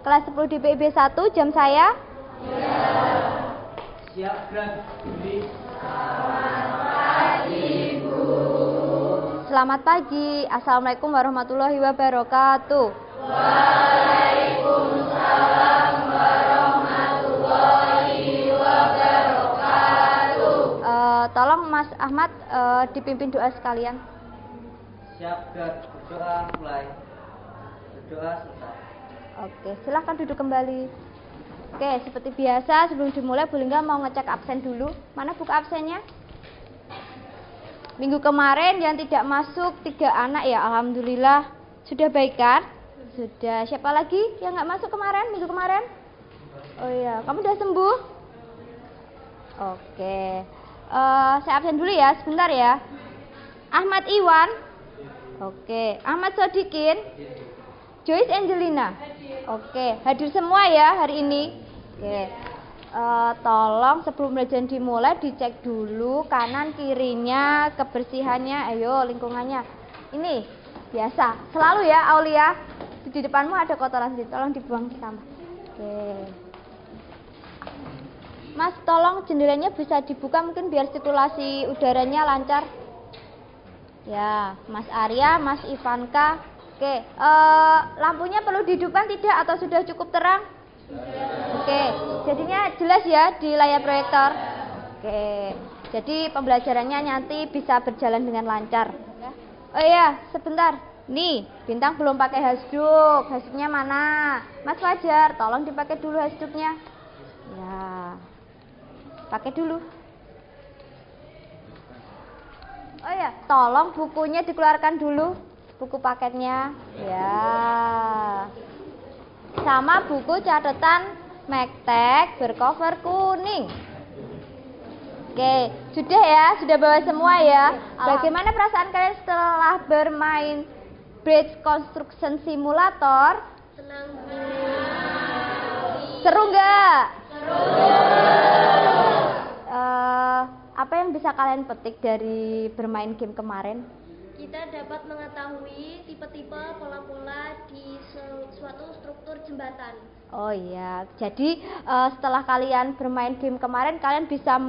Kelas 10 di PIB 1, jam saya? Siap, gerak. Selamat pagi. Assalamualaikum warahmatullahi wabarakatuh. Waalaikumsalam warahmatullahi wabarakatuh. Tolong Mas Ahmad dipimpin doa sekalian. Siap, gerak. Berdoa mulai. Berdoa selesai. Oke, silahkan duduk kembali. Oke, seperti biasa sebelum dimulai boleh nggak mau ngecek absen dulu? Mana buku absennya? Minggu kemarin yang tidak masuk 3 anak ya, alhamdulillah. Sudah baik kan? Sudah. Siapa lagi yang nggak masuk kemarin, minggu kemarin? Oh iya, kamu udah sembuh? Oke. Saya absen dulu ya, sebentar ya. Ahmad Iwan. Oke. Ahmad Sodikin. Joyce Angelina. Oke, hadir semua ya hari ini. Oke. Tolong sebelum belajar dimulai dicek dulu kanan kirinya, kebersihannya, ayo lingkungannya. Ini biasa, selalu ya Aulia. Di depanmu ada kotoran sedikit, tolong dibuang ke sampah. Oke. Mas, tolong jendelanya bisa dibuka mungkin biar sirkulasi udaranya lancar. Ya, Mas Arya, Mas Ivanka. Oke, lampunya perlu dihidupkan tidak atau sudah cukup terang? Oke, jadinya jelas ya di layar proyektor. Oke, jadi pembelajarannya nanti bisa berjalan dengan lancar. Oh iya, sebentar. Nih, Bintang belum pakai hasduk. Hasduknya mana? Mas Fajar, tolong dipakai dulu hasduknya. Ya, pakai dulu. Oh iya, tolong bukunya dikeluarkan dulu. Buku paketnya ya, sama buku catatan Mektek bercover kuning. Oke, sudah ya, sudah bawa semua ya. Bagaimana perasaan kalian setelah bermain Bridge Construction Simulator? Senang. Seru nggak? Apa yang bisa kalian petik dari bermain game kemarin? Kita dapat mengetahui tipe-tipe pola-pola di suatu struktur jembatan. Oh iya, jadi setelah kalian bermain game kemarin, kalian bisa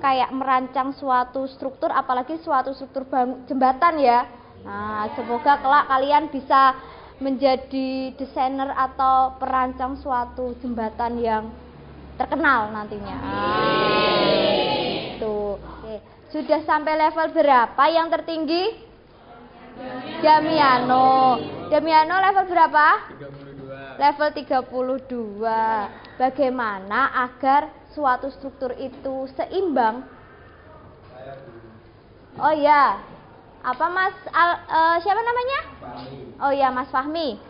kayak merancang suatu struktur, apalagi suatu struktur jembatan ya. Nah, semoga kelak kalian bisa menjadi desainer atau perancang suatu jembatan yang terkenal nantinya. Tuh, oke. Sudah sampai level berapa yang tertinggi? Damiano. Damiano level berapa? 32. Level 32. Bagaimana agar suatu struktur itu seimbang? Oh ya. Apa Mas siapa namanya? Fahmi. Oh ya, Mas Fahmi.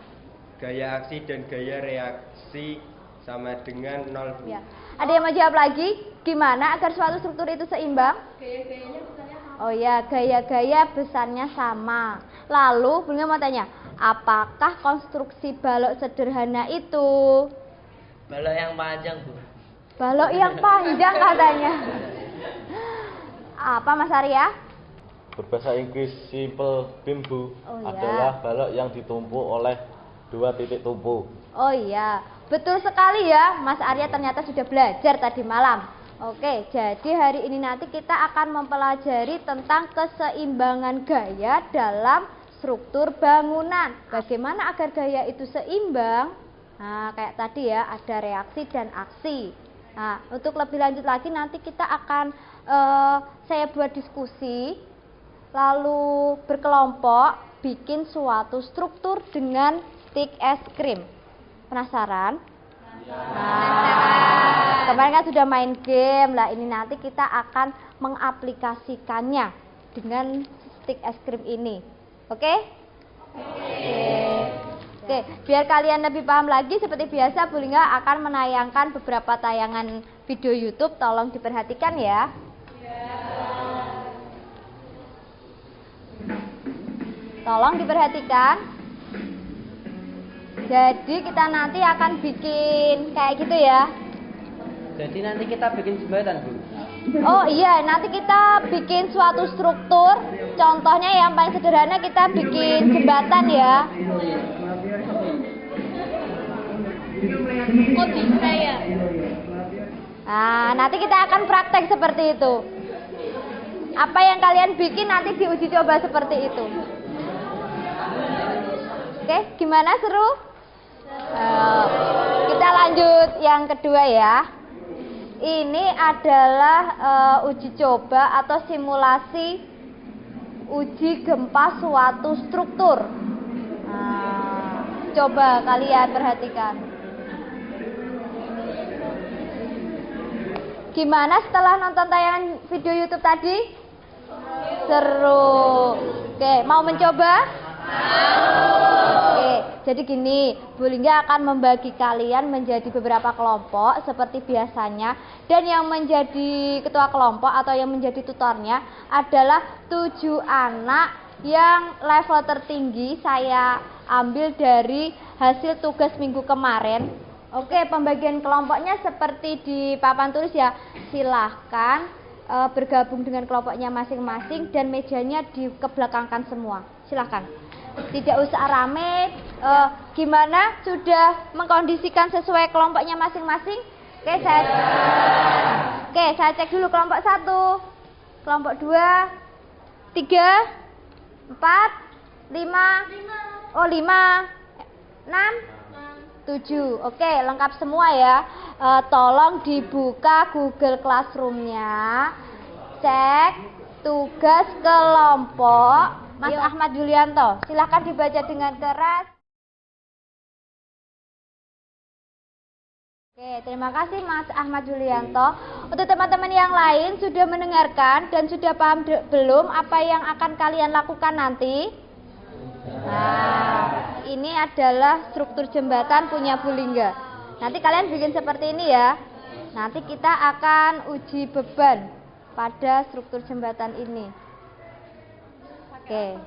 Gaya aksi dan gaya reaksi sama dengan 0. Ya. Ada yang mau jawab lagi? Gimana agar suatu struktur itu seimbang? Gaya-gayanya besarnya sama. Oh ya, gaya-gaya besarnya sama. Lalu, Bunda mau tanya, apakah konstruksi balok sederhana itu? Balok yang panjang, Bu. Balok yang panjang katanya. Apa Mas Arya? Berbahasa Inggris simple beam, Bu, Oh, iya. adalah balok yang ditumpu oleh 2 titik tumpu. Oh iya, betul sekali ya. Mas Arya ternyata sudah belajar tadi malam. Oke, jadi hari ini nanti kita akan mempelajari tentang keseimbangan gaya dalam struktur bangunan. Bagaimana agar gaya itu seimbang? Nah, kayak tadi ya, ada reaksi dan aksi. Nah, untuk lebih lanjut lagi nanti kita akan saya buat diskusi, lalu berkelompok bikin suatu struktur dengan stick es krim. Penasaran? Nah, kemarin kan sudah main game lah, ini nanti kita akan mengaplikasikannya dengan stick es krim ini. Oke? Oke, biar kalian lebih paham lagi, seperti biasa Bu Lingga akan menayangkan beberapa tayangan video YouTube, tolong diperhatikan ya. Tolong diperhatikan. Jadi kita nanti akan bikin kayak gitu ya. Jadi nanti kita bikin jembatan, Bu. Oh iya, nanti kita bikin suatu struktur. Contohnya yang paling sederhana kita bikin jembatan ya. Oh bisa ya? Nah, nanti kita akan praktek seperti itu. Apa yang kalian bikin nanti diuji coba seperti itu. Oke, gimana, seru? Kita lanjut yang kedua ya. Ini adalah uji coba atau simulasi uji gempa suatu struktur. Nah, coba kalian perhatikan. Gimana setelah nonton tayangan video YouTube tadi? Seru. Oke, mau mencoba? Oke, jadi gini, Bu Lingga akan membagi kalian menjadi beberapa kelompok seperti biasanya. Dan yang menjadi ketua kelompok atau yang menjadi tutornya adalah 7 anak yang level tertinggi saya ambil dari hasil tugas minggu kemarin. Oke, pembagian kelompoknya seperti di papan tulis ya. Silahkan bergabung dengan kelompoknya masing-masing dan mejanya dikebelakangkan semua. Silahkan. Tidak usah rame. Gimana? Sudah mengkondisikan sesuai kelompoknya masing-masing? Oke, saya cek dulu kelompok 1, kelompok 2, 3, 4, 5. Oh, 5, 6, 7. Oke, lengkap semua ya. Tolong dibuka Google Classroom-nya. Cek tugas kelompok Mas Ahmad Yulianto. Silahkan dibaca dengan keras. Oke, terima kasih Mas Ahmad Yulianto. Untuk teman-teman yang lain sudah mendengarkan dan sudah paham belum apa yang akan kalian lakukan nanti? Nah, ini adalah struktur jembatan punya Bu Lingga. Nanti kalian bikin seperti ini ya. Nanti kita akan uji beban pada struktur jembatan ini. Oke.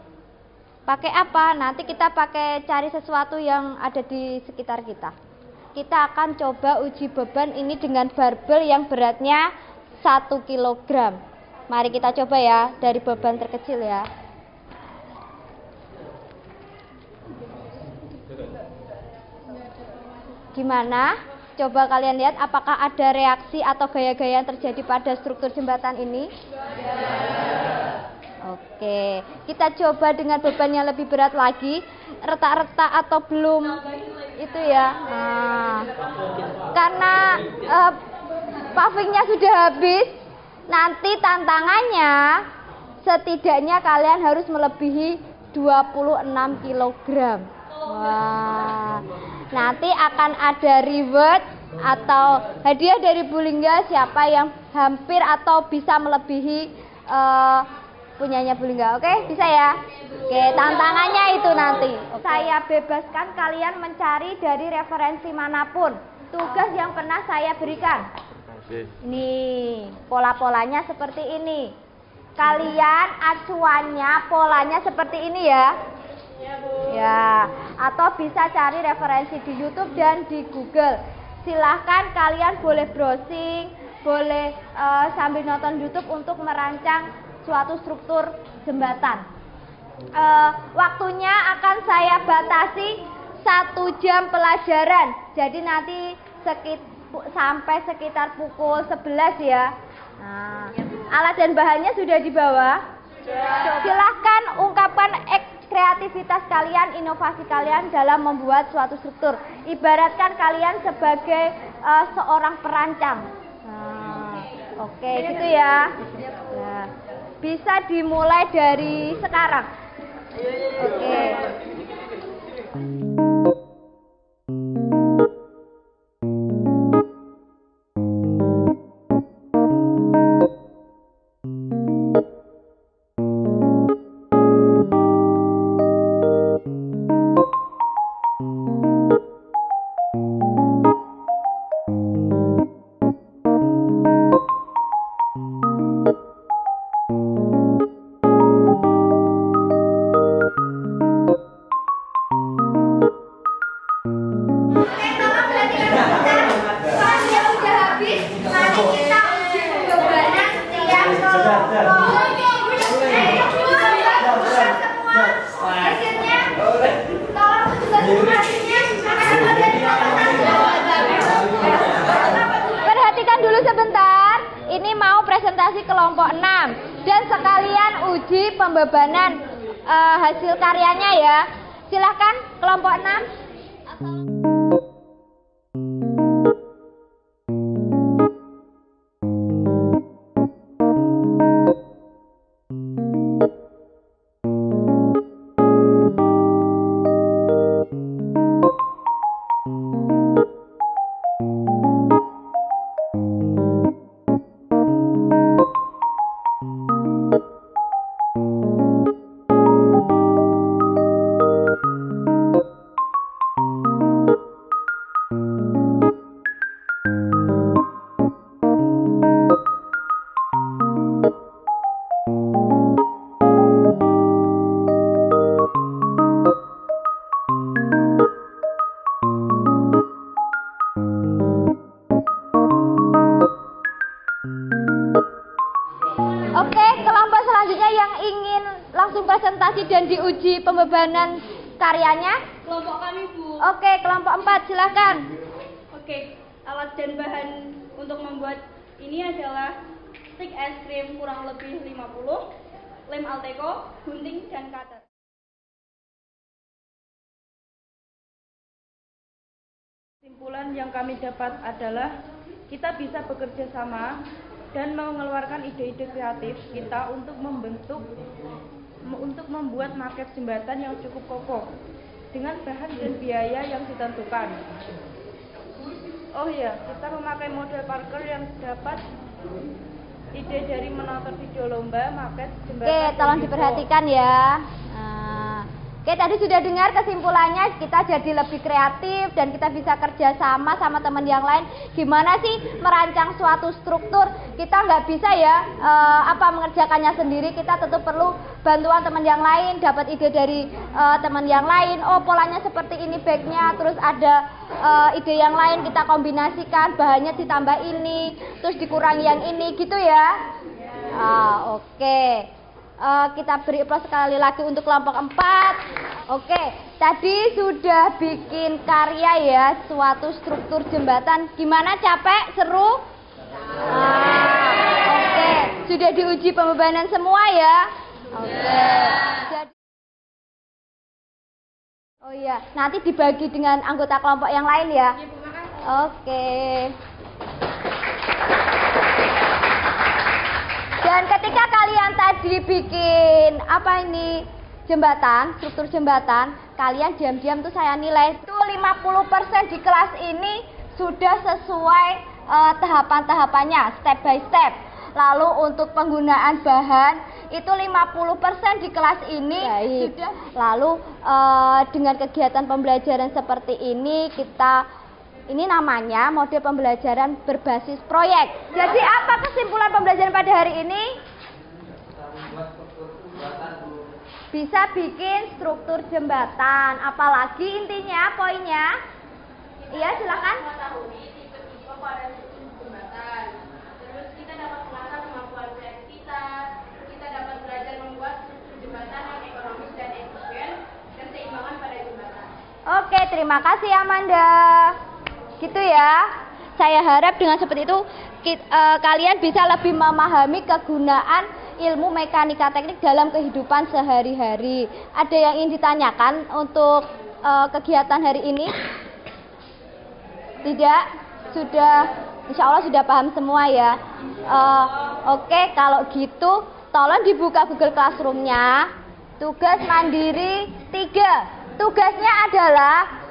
Pakai apa? Nanti kita pakai cari sesuatu yang ada di sekitar kita. Kita akan coba uji beban ini dengan barbel yang beratnya 1 kg. Mari kita coba ya, dari beban terkecil ya. Gimana? Coba kalian lihat apakah ada reaksi atau gaya-gaya yang terjadi pada struktur jembatan ini? Oke, kita coba dengan beban yang lebih berat lagi. Retak-retak atau belum itu ya. Nah, karena pavingnya sudah habis, nanti tantangannya setidaknya kalian harus melebihi 26 kg. Wah, nanti akan ada reward atau hadiah dari Bu Lingga siapa yang hampir atau bisa melebihi punyanya Bu Lingga. Oke, bisa ya? Oke, tantangannya itu nanti. Saya bebaskan kalian mencari dari referensi manapun tugas yang pernah saya berikan. Nih, pola-polanya seperti ini. Kalian acuannya polanya seperti ini ya. Ya, atau bisa cari referensi di YouTube dan di Google. Silahkan kalian boleh browsing, boleh sambil nonton YouTube untuk merancang suatu struktur jembatan. Waktunya akan saya batasi 1 jam pelajaran. Jadi nanti sampai sekitar pukul 11 ya. Nah, alat dan bahannya sudah dibawa. Silahkan ungkapkan kreativitas kalian, inovasi kalian dalam membuat suatu struktur. Ibaratkan kalian sebagai seorang perancang. Nah, oke, gitu ya. Nah, bisa dimulai dari sekarang. Oke. kelompok 6. Dan sekalian uji pembebanan hasil karyanya ya. Silahkan kelompok 6. Oke, kelompok selanjutnya yang ingin langsung presentasi dan diuji pembebanan karyanya? Kelompok kami, Bu. Oke, kelompok 4 silakan. Oke, alat dan bahan untuk membuat ini adalah stik es krim kurang lebih 50, lem Alteco, gunting, dan cutter. Kesimpulan yang kami dapat adalah kita bisa bekerja sama dan mengeluarkan ide-ide kreatif kita untuk membuat maket jembatan yang cukup kokoh dengan bahan dan biaya yang ditentukan. Oh ya, kita memakai model Parker yang dapat ide dari menonton video lomba maket jembatan. Oke, tolong diperhatikan ya. Oke, tadi sudah dengar kesimpulannya, kita jadi lebih kreatif dan kita bisa kerja sama teman yang lain. Gimana sih merancang suatu struktur? Kita nggak bisa ya mengerjakannya sendiri, kita tentu perlu bantuan teman yang lain, dapat ide dari teman yang lain. Oh, polanya seperti ini backnya, terus ada ide yang lain kita kombinasikan, bahannya ditambah ini, terus dikurangi yang ini gitu ya. Oke. Kita beri aplaus sekali lagi untuk kelompok 4. Oke, tadi sudah bikin karya ya, suatu struktur jembatan. Gimana, capek? Seru? Oke, sudah diuji pembebanan semua ya. Oke. Oh iya, nanti dibagi dengan anggota kelompok yang lain ya. Oke. Dan ketika kalian tadi bikin jembatan, struktur jembatan, kalian diam-diam tuh saya nilai itu 50% di kelas ini sudah sesuai tahapan-tahapannya, step by step. Lalu untuk penggunaan bahan itu 50% di kelas ini sudah. Lalu dengan kegiatan pembelajaran seperti ini ini namanya model pembelajaran berbasis proyek. Jadi apa kesimpulan pembelajaran pada hari ini? Bisa bikin struktur jembatan. Apalagi intinya, poinnya? Iya, silakan. Mengetahui tipe-tipe pada struktur jembatan. Terus kita dapat mengasah kemampuan kreatif kita. Kita dapat belajar membuat struktur jembatan yang ekonomis dan efisien dan keseimbangan pada jembatan. Oke, terima kasih Amanda. Gitu ya. Saya harap dengan seperti itu kalian bisa lebih memahami kegunaan ilmu mekanika teknik dalam kehidupan sehari-hari. Ada yang ingin ditanyakan untuk kegiatan hari ini? Tidak? Sudah, insya Allah sudah paham semua ya. Oke, kalau gitu tolong dibuka Google Classroom-nya. Tugas mandiri 3. Tugasnya adalah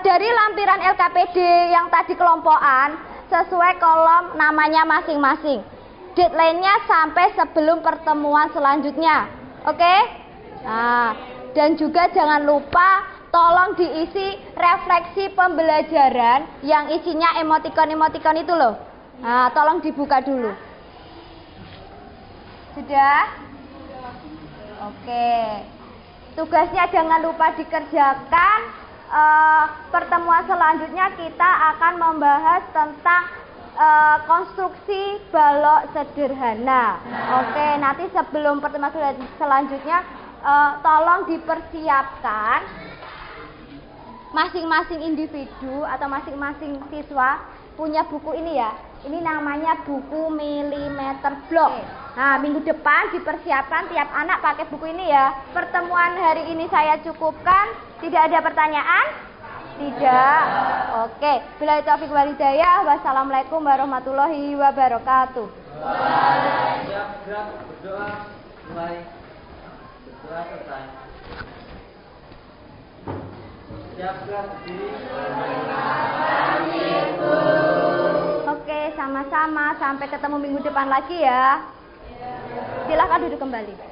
dari lampiran LKPD yang tadi kelompokan sesuai kolom namanya masing-masing. Deadline-nya sampai sebelum pertemuan selanjutnya. Oke? Nah, dan juga jangan lupa tolong diisi refleksi pembelajaran yang isinya emotikon-emotikon itu loh. Nah, tolong dibuka dulu. Sudah? Oke. Tugasnya jangan lupa dikerjakan. Pertemuan selanjutnya kita akan membahas tentang konstruksi balok sederhana. Oke, nanti sebelum pertemuan selanjutnya tolong dipersiapkan masing-masing individu atau masing-masing siswa punya buku ini ya. Ini namanya buku milimeter blok. Nah, minggu depan dipersiapkan tiap anak pakai buku ini ya. Pertemuan hari ini saya cukupkan. Tidak ada pertanyaan? Tidak. Oke. Billahi taufiq wal hidayah. Wassalamualaikum warahmatullahi wabarakatuh. Siap, gerak, berdoa, mulai. Berdoa selesai. Siap, gerak, berdiri. Oke, sama-sama. Sampai ketemu minggu depan lagi ya. Silakan duduk kembali.